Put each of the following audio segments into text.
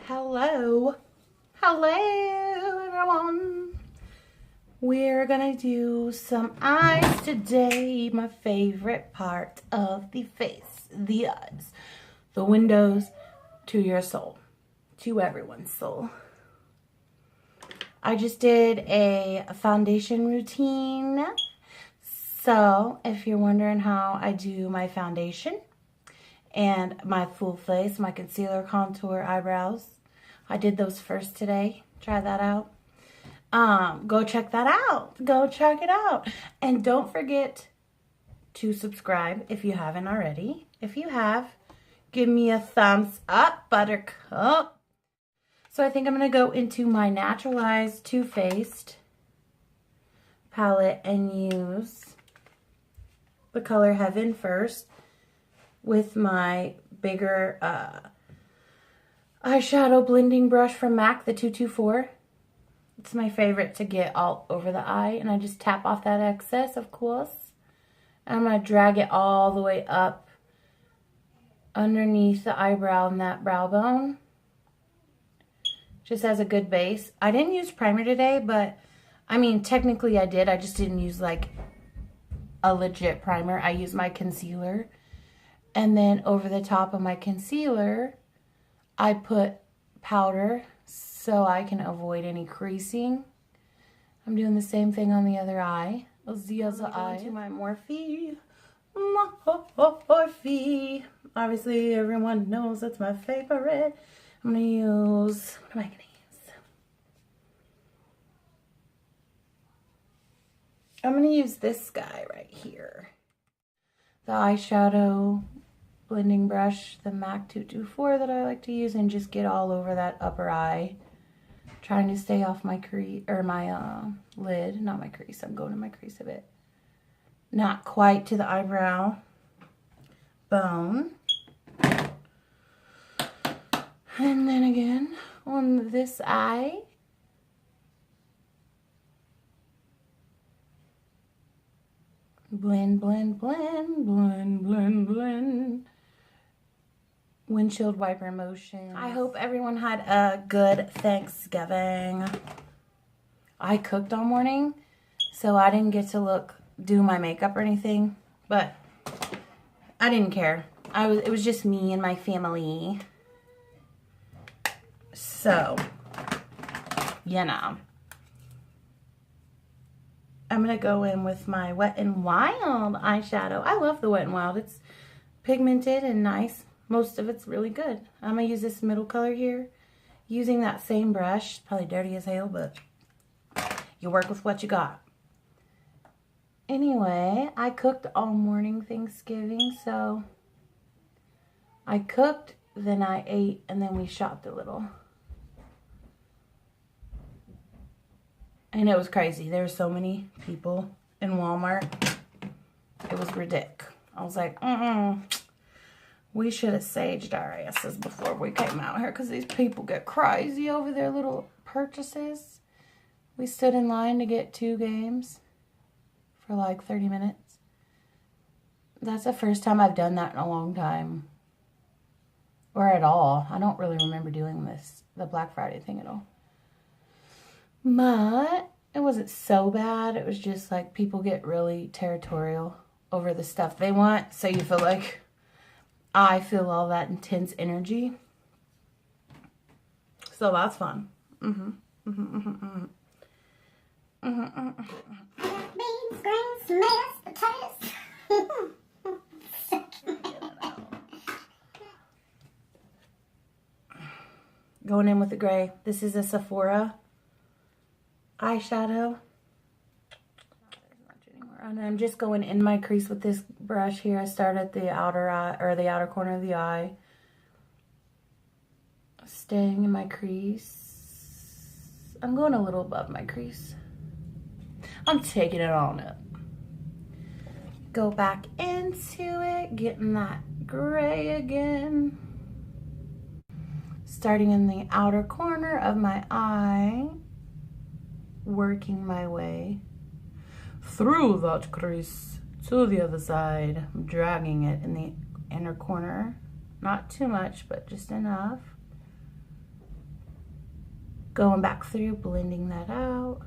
Hello. Hello, everyone. We're gonna do some eyes today. My favorite part of the face, the eyes, the windows to your soul, to everyone's soul. I just did a foundation routine. So if you're wondering how I do my foundation and my full face, my concealer, contour, eyebrows, I did those first today. Try that out. Go check that out. Go check it out. And don't forget to subscribe if you haven't already. If you have, give me a thumbs up, buttercup. So I think I'm going to go into my Natural Eyes Too Faced palette and use the color Heaven first with my bigger eyeshadow blending brush from MAC, the 224. It's my favorite to get all over the eye, and I just tap off that excess, of course. And I'm going to drag it all the way up underneath the eyebrow and that brow bone. Just as a good base. I didn't use primer today, but I mean, technically I did. I just didn't use like a legit primer. I used my concealer. And then over the top of my concealer, I put powder so I can avoid any creasing. I'm doing the same thing on the other eye. The other eye. To my Morphe. Morphe. Obviously, everyone knows that's my favorite. I'm going to use, what am I going to use? I'm going to use this guy right here. The eyeshadow blending brush, the MAC 224 that I like to use, and just get all over that upper eye. Trying to stay off my crease, or my lid, not my crease. I'm going to my crease a bit. Not quite to the eyebrow bone. And then again, on this eye, blend, blend, blend, blend, blend, blend. Windshield wiper motion. I hope everyone had a good Thanksgiving. I cooked all morning, so I didn't get to do my makeup or anything, but I didn't care. It was just me and my family. So, you know. I'm going to go in with my Wet n Wild eyeshadow. I love the Wet n Wild. It's pigmented and nice. Most of it's really good. I'm going to use this middle color here. Using that same brush. Probably dirty as hell, but you work with what you got. Anyway, I cooked all morning Thanksgiving, so I cooked, then I ate, and then we shopped a little. And it was crazy. There were so many people in Walmart. It was ridiculous. I was like, we should have saged our asses before we came out here, because these people get crazy over their little purchases. We stood in line to get 2 games for like 30 minutes. That's the first time I've done that in a long time. Or at all. I don't really remember doing the Black Friday thing at all. But it wasn't so bad. It was just like people get really territorial over the stuff they want. So you feel like I feel all that intense energy. So that's fun. That means Christmas Going in with the gray. This is a Sephora eyeshadow. And I'm just going in my crease with this brush here. I start at the outer eye, or the outer corner of the eye. Staying in my crease. I'm going a little above my crease. I'm taking it on up. Go back into it, getting that gray again. Starting in the outer corner of my eye. Working my way through that crease to the other side. I'm dragging it in the inner corner. Not too much, but just enough. Going back through, blending that out.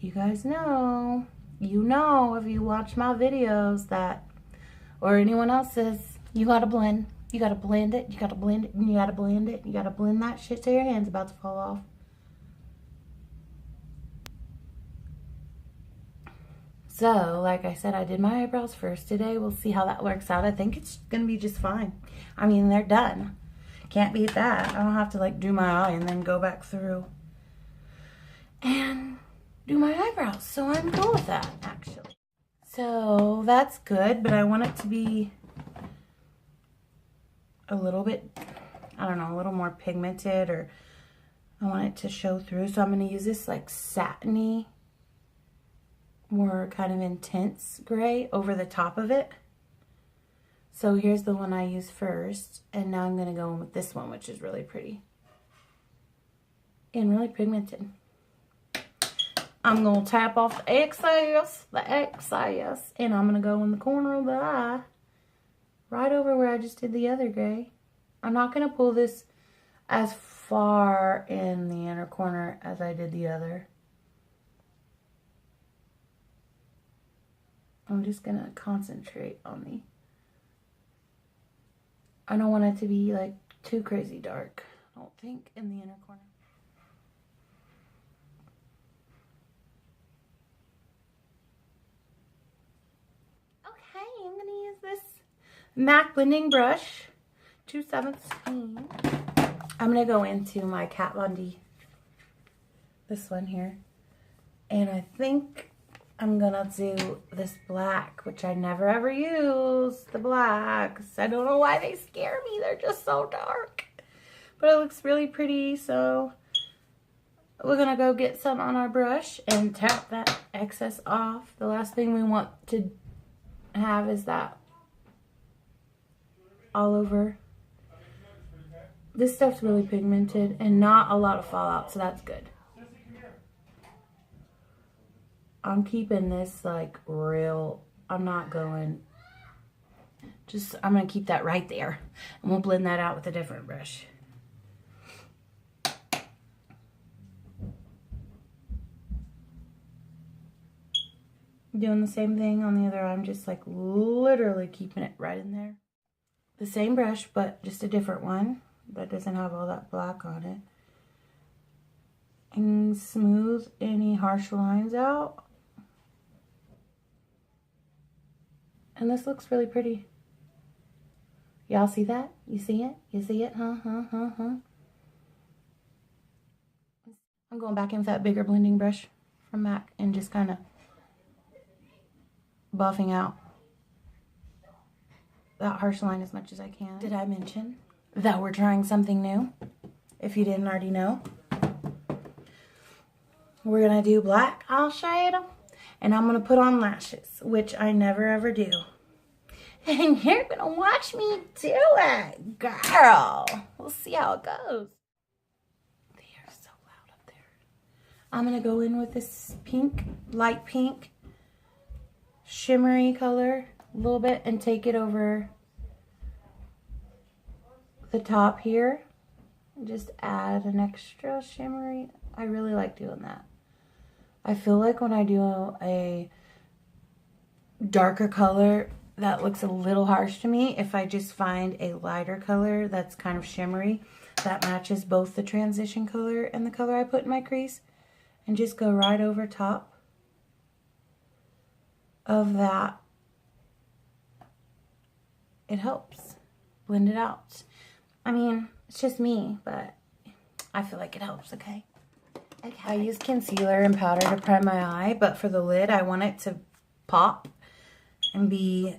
You guys know, you know if you watch my videos that, or anyone else's, you gotta blend. You gotta blend it, you gotta blend it, and you gotta blend it. You gotta blend that shit till your hand's about to fall off. So, like I said, I did my eyebrows first today. We'll see how that works out. I think it's gonna be just fine. I mean, they're done. Can't beat that. I don't have to like do my eye and then go back through and do my eyebrows. So I'm cool with that, actually. So that's good, but I want it to be a little bit, I don't know, a little more pigmented, or I want it to show through. So I'm going to use this like satiny, more kind of intense gray over the top of it. So here's the one I used first, and now I'm going to go in with this one, which is really pretty and really pigmented. I'm going to tap off the excess, and I'm going to go in the corner of the eye, right over where I just did the other gray. I'm not going to pull this as far in the inner corner as I did the other. I'm just going to concentrate on the, I don't want it to be like too crazy dark, I don't think, in the inner corner. Okay, I'm going to use this MAC blending brush, 217. I'm going to go into my Kat Von D, this one here, and I think I'm going to do this black, which I never ever use, the blacks. I don't know why they scare me. They're just so dark. But it looks really pretty, so we're going to go get some on our brush and tap that excess off. The last thing we want to have is that all over. This stuff's really pigmented and not a lot of fallout, so that's good. I'm keeping this like real, I'm not going, just, I'm going to keep that right there. And we'll blend that out with a different brush. Doing the same thing on the other eye. I'm just like literally keeping it right in there. The same brush, but just a different one that doesn't have all that black on it. And smooth any harsh lines out. And this looks really pretty. Y'all see that? You see it? You see it? Huh? I'm going back in with that bigger blending brush from MAC and just kind of buffing out that harsh line as much as I can. Did I mention that we're trying something new? If you didn't already know. We're going to do black eyeshadow. And I'm going to put on lashes, which I never ever do. And you're going to watch me do it, girl. We'll see how it goes. They are so loud up there. I'm going to go in with this pink, light pink, shimmery color a little bit and take it over the top here. Just add an extra shimmery. I really like doing that. I feel like when I do a darker color that looks a little harsh to me, if I just find a lighter color that's kind of shimmery that matches both the transition color and the color I put in my crease, and just go right over top of that, it helps blend it out. I mean, it's just me, but I feel like it helps, okay? I use concealer and powder to prime my eye, but for the lid, I want it to pop and be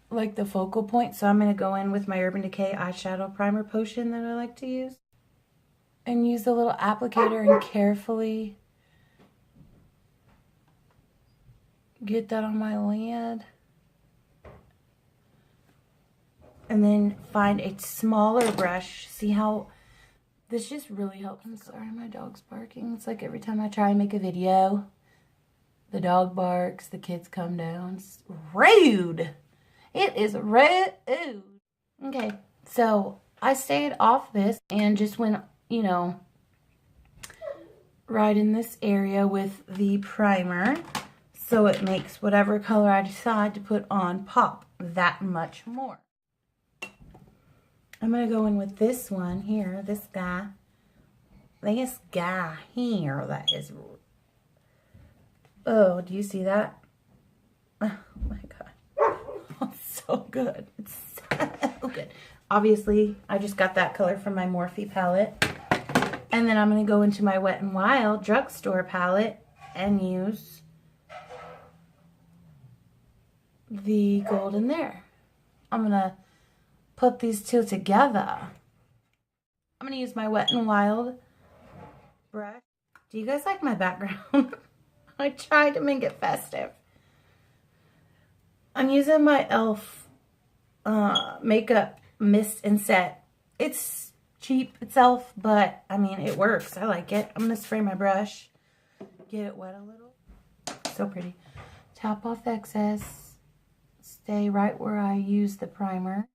like the focal point. So I'm going to go in with my Urban Decay eyeshadow primer potion that I like to use. And use the little applicator and carefully get that on my lid. And then find a smaller brush. See how this just really helps. I'm sorry, my dog's barking. It's like every time I try and make a video, the dog barks, the kids come down. It's rude. It is rude. Okay, so I stayed off this and just went, you know, right in this area with the primer. So it makes whatever color I decide to put on pop that much more. I'm going to go in with this one here, this guy. This guy here that is... Oh, do you see that? Oh my God. Oh, it's so good. It's so good. Obviously, I just got that color from my Morphe palette. And then I'm going to go into my Wet n Wild drugstore palette and use the gold in there. I'm going to put these two together. I'm going to use my Wet n Wild brush. Do you guys like my background? I tried to make it festive. I'm using my e.l.f. Makeup Mist and Set. It's cheap, it's e.l.f., but I mean, it works. I like it. I'm going to spray my brush, get it wet a little. So pretty. Tap off excess. Stay right where I use the primer.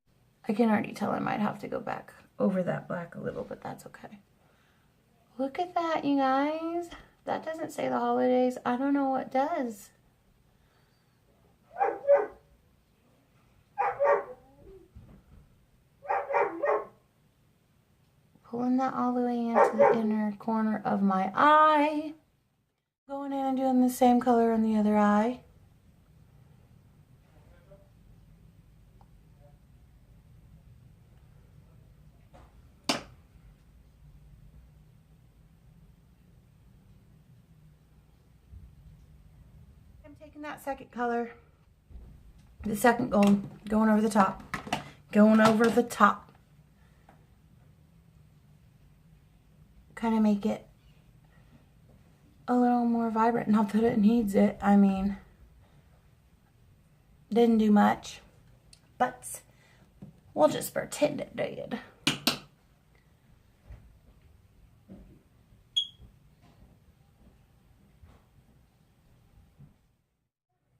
I can already tell I might have to go back over that black a little, but that's okay. Look at that, you guys. That doesn't say the holidays. I don't know what does. Pulling that all the way into the inner corner of my eye. Going in and doing the same color on the other eye. I'm taking that second color, the second gold, going over the top. Going over the top. Kind of make it a little more vibrant. Not that it needs it. I mean, didn't do much, but we'll just pretend it did.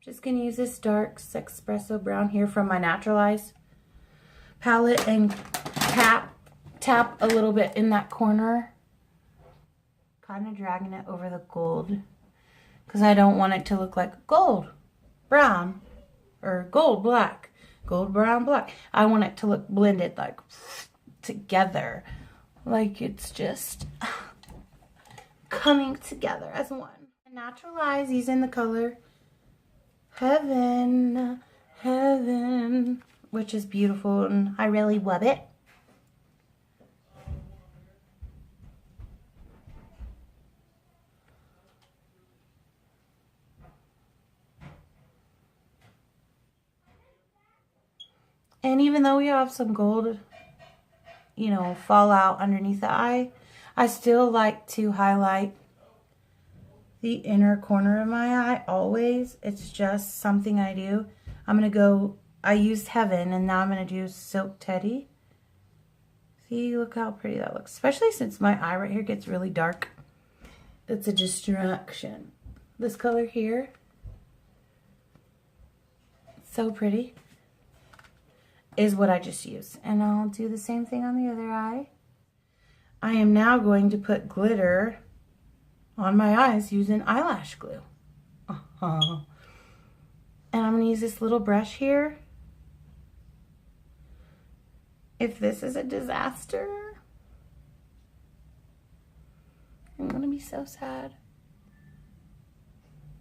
Just gonna use this dark Espresso Brown here from my Naturalize palette and tap a little bit in that corner. Kind of dragging it over the gold because I don't want it to look like gold, brown, or gold, black, gold, brown, black. I want it to look blended, like together, like it's just coming together as one. Naturalize using the color Heaven, Heaven, which is beautiful and I really love it. And even though we have some gold, you know, fallout underneath the eye, I still like to highlight the inner corner of my eye always. It's just something I do. I'm going to go, I used Heaven and now I'm going to do Silk Teddy. See, look how pretty that looks. Especially since my eye right here gets really dark. It's a distraction. This color here, so pretty, is what I just used. And I'll do the same thing on the other eye. I am now going to put glitter on my eyes using eyelash glue. And I'm going to use this little brush here. If this is a disaster, I'm going to be so sad.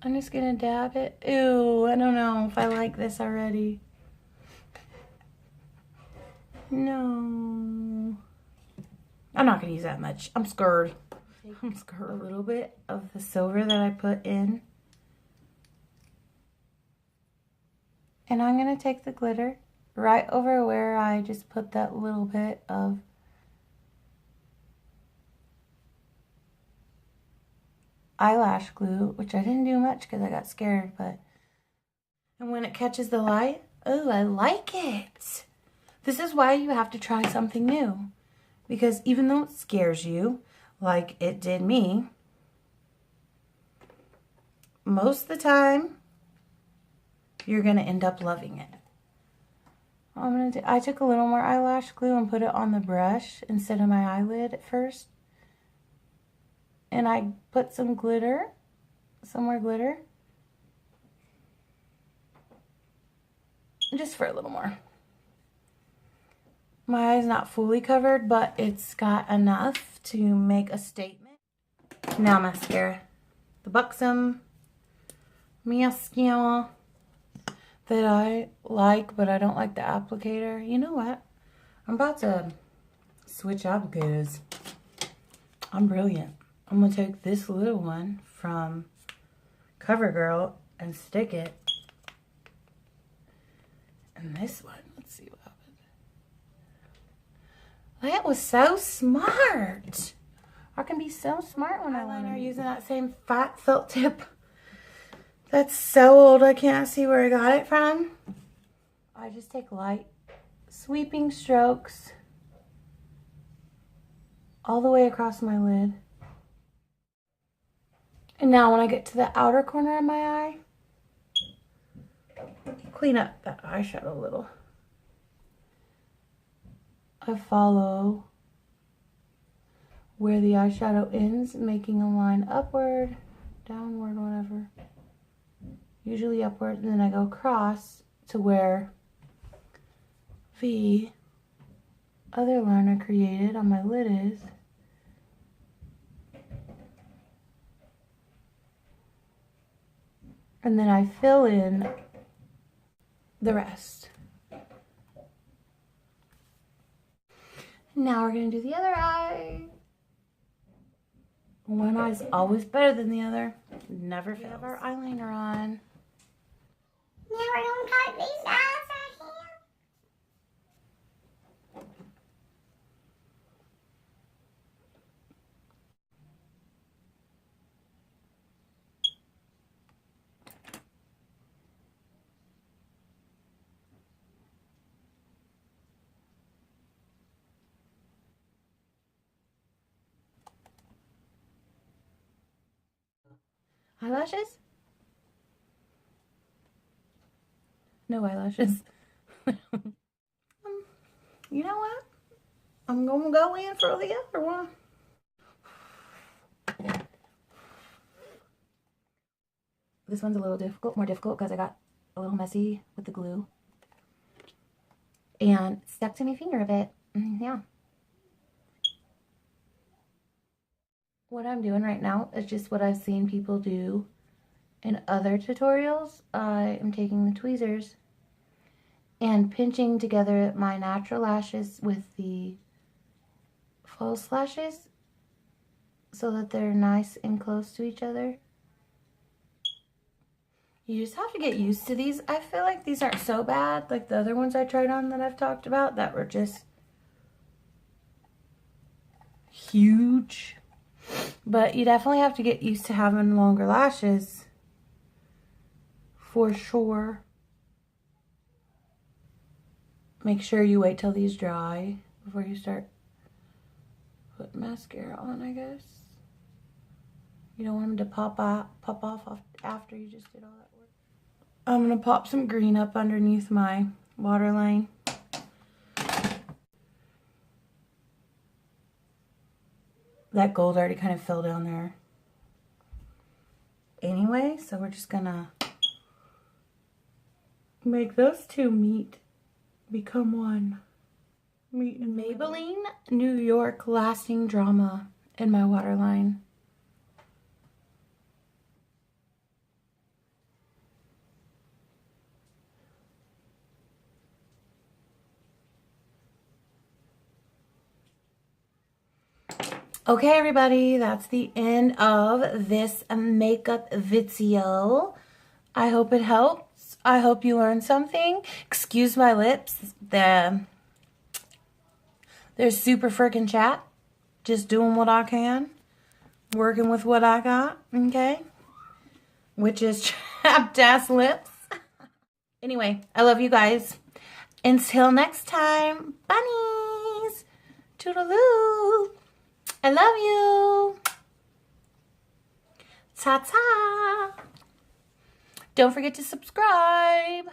I'm just going to dab it. Ew, I don't know if I like this already. No. I'm not going to use that much. I'm scared. I'm scared. A little bit of the silver that I put in. And I'm going to take the glitter right over where I just put that little bit of eyelash glue, which I didn't do much because I got scared, but... And when it catches the light, oh, I like it. This is why you have to try something new. Because even though it scares you, like it did me, most of the time, you're going to end up loving it. I took a little more eyelash glue and put it on the brush instead of my eyelid at first. And I put some glitter, some more glitter. Just for a little more. My eye's not fully covered, but it's got enough to make a statement. Now mascara. The Buxom mascara that I like, but I don't like the applicator. You know what? I'm about to switch applicators. I'm brilliant. I'm going to take this little one from CoverGirl and stick it in this one. Let's see what happened. That was so smart. I can be so smart when I eyeliner using that same fat felt tip. That's so old I can't see where I got it from. I just take light sweeping strokes all the way across my lid. And now when I get to the outer corner of my eye, clean up that eyeshadow a little. I follow where the eyeshadow ends, making a line upward, downward, whatever. Usually upward, and then I go across to where the other line I created on my lid is. And then I fill in the rest. Now we're going to do the other eye. One eye's always better than the other. Never fails. We have our eyeliner on. Now we're going to cut these eyes right here. Eyelashes? No eyelashes. You know what? I'm going to go in for the other one. This one's a little more difficult because I got a little messy with the glue. And stuck to my finger a bit. Yeah. What I'm doing right now is just what I've seen people do in other tutorials. I am taking the tweezers and pinching together my natural lashes with the false lashes so that they're nice and close to each other. You just have to get used to these. I feel like these aren't so bad like the other ones I tried on that I've talked about that were just huge. But you definitely have to get used to having longer lashes for sure. Make sure you wait till these dry before you start putting mascara on, I guess. You don't want them to pop off after you just did all that work. I'm going to pop some green up underneath my waterline. That gold already kind of fell down there anyway, so we're just going to make those two meet, become one. Meet in Maybelline New York Lasting Drama in my waterline. Okay, everybody, that's the end of this makeup video. I hope it helps. I hope you learned something. Excuse my lips. They're super freaking chat. Just doing what I can. Working with what I got, okay? Which is chapped ass lips. Anyway, I love you guys. Until next time, bunnies. Toodaloo. I love you. Ta-ta. Don't forget to subscribe.